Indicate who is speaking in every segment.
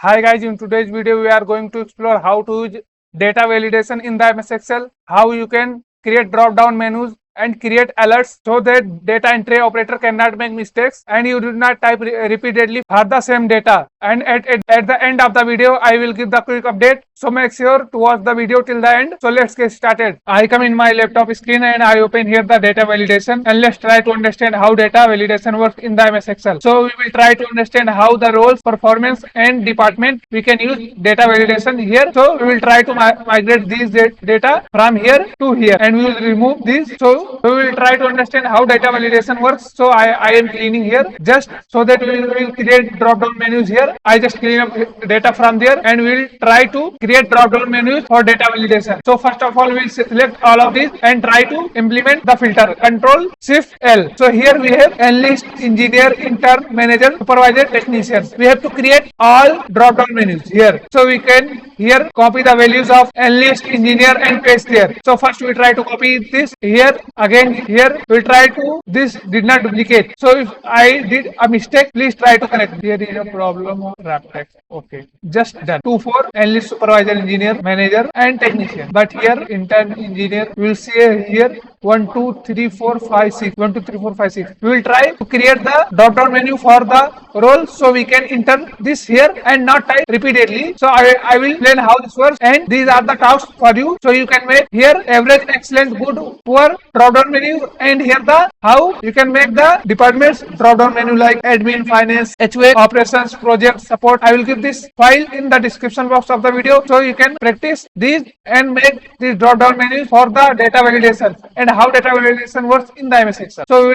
Speaker 1: Hi guys, in today's video we are going to explore how to use data validation in the MS Excel, how you can create drop down menus and create alerts so that data entry operator cannot make mistakes and you do not type repeatedly for the same data. And at the end of the video I will give the quick update, so make sure to watch the video till the end. So let's get started. I come in my laptop screen and I open here the data validation, and let's try to understand how data validation works in the MS Excel. So we will try to understand how the roles, performance and department we can use data validation here. So we will try to migrate these data from here to here, and we will remove these. So we will try to understand how data validation works. So I am cleaning here just so that we will create drop down menus here. I just clean up data from there and we will try to create drop down menus for data validation. So first of all we will select all of these and try to implement the filter. Control Shift L. So here we have analyst, engineer, intern, manager, supervisor, technician. We have to create all drop down menus here. So we can here copy the values of analyst, engineer and paste there. So first we try to copy this here. Again here we try to, this did not duplicate. So if I did a mistake, please try to correct. Here is a problem of wrap text. Okay, just done. 2 for analyst, supervisor, engineer, manager and technician. But here intern, engineer, we will see here 1 2 3 4 5 6. 1 2 3 4 5 6. We will try to create the drop down menu for the role, so we can enter this here and not type repeatedly. So I will explain how this works, and these are the tasks for you. So you can make here average, excellent, good, poor drop down menu, and here the how you can make the departments drop down menu like admin, finance, HVAC, operations, project, support. I will give this file in the description box of the video, so you can practice these and make these drop down menus for the data validation and how data validation works in the MS Excel. So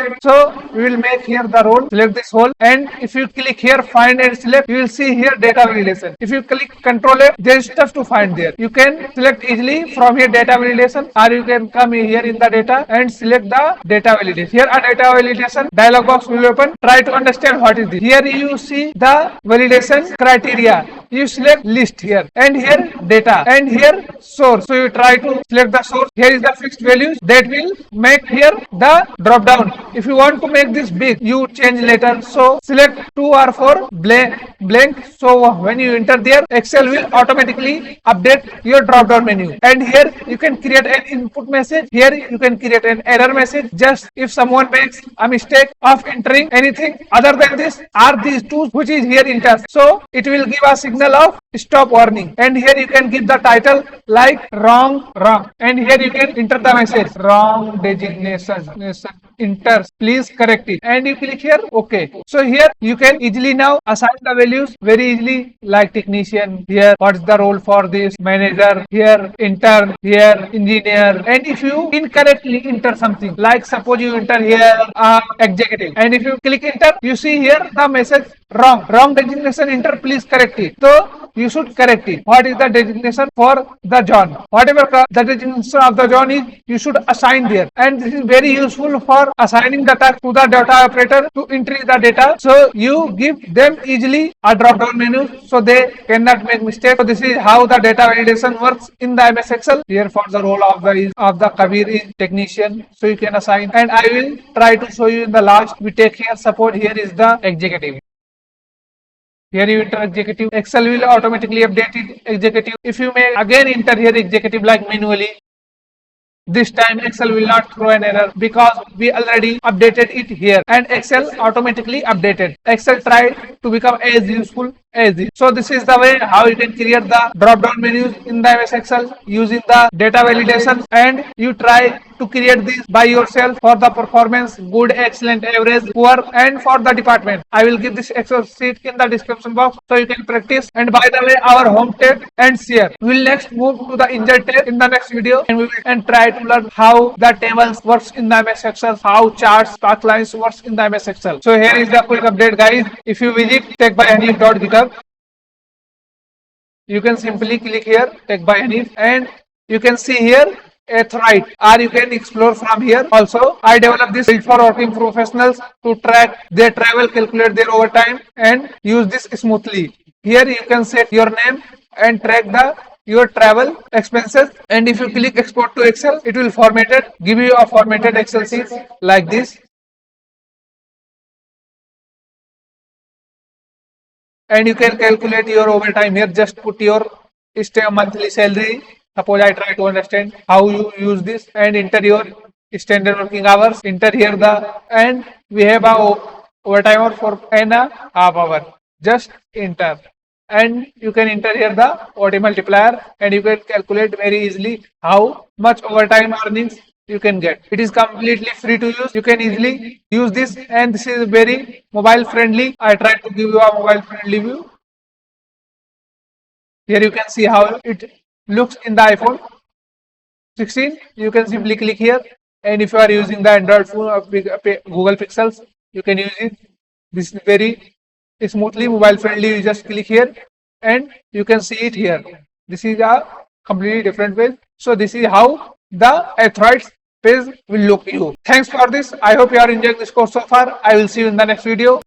Speaker 1: we will make here the role, select this whole, and if you click here find and select, you will see here data validation. If you click Control F, there is stuff to find there. You can select easily from here data validation, or you can come here in the data and select the data validation. Here a data validation dialog box will open. Try to understand what is this. Here you see the validation criteria. You select list here, and here data, and here source. So you try to select the source. Here is the fixed values that will make here the drop down. If you want to make this big, you change later. So select 2 or 4 blank. So when you enter there, Excel will automatically update your drop down menu. And here you can create an input message. Here you can create an error message. Just if someone makes a mistake of entering anything other than this, are these two which is here entered. So it will give a signal of stop warning. And here you can give the title like wrong. And here you can enter the message wrong designation. Enter, please correct it, and you click here OK. So here you can easily now assign the values very easily, like technician, here what's the role for this, manager, here intern, here engineer. And if you incorrectly enter something, like suppose you enter here executive, and if you click enter, you see here the message wrong designation, enter, please correct it. So you should correct it. What is the designation for the John? Whatever the designation of the John is, you should assign there. And this is very useful for assigning the task to the data operator to enter the data. So you give them easily a drop down menu so they cannot make mistakes. So this is how the data validation works in the MS Excel. Here for the role of the Kabir is technician. So you can assign, and I will try to show you in the last. We take here support, here is the executive. Here you enter executive, Excel will automatically update it executive. If you may again enter here executive like manually, this time Excel will not throw an error because we already updated it here, and Excel automatically updated. Excel tried to become as useful as this. So this is the way how you can create the drop down menus in the MS Excel using the data validation, and you try to create this by yourself for the performance, good, excellent, average, poor, and for the department. I will give this Excel sheet in the description box so you can practice. And by the way, our home tab and share. We will next move to the insert tab in the next video, and we will try to learn how the tables works in the MS Excel, how charts, path lines works in the MS Excel. So here is the quick update, guys. If you visit techbyhanif.github, you can simply click here techbyhanif, and you can see here right, or you can explore from here. Also, I developed this built for working professionals to track their travel, calculate their overtime, and use this smoothly. Here you can set your name and track your travel expenses, and if you click export to Excel, it will give you a formatted Excel sheet like this. and you can calculate your overtime here. Just put your monthly salary. Suppose I try to understand how you use this and enter your standard working hours. Enter here the and we have a overtime hour for and a half hour. Just enter and you can enter here the OT multiplier and you can calculate very easily how much overtime earnings you can get. It is completely free to use. You can easily use this and this is very mobile friendly. I try to give you a mobile friendly view. Here you can see how it looks in the iPhone 16. You can simply click here and if you are using the Android phone or Google Pixels, you can use it. This is very smoothly mobile friendly. You just click here and you can see it here. This is a completely different page. So this is how the Athroids page will look you. Thanks for this. I hope you are enjoying this course so far. I will see you in the next video.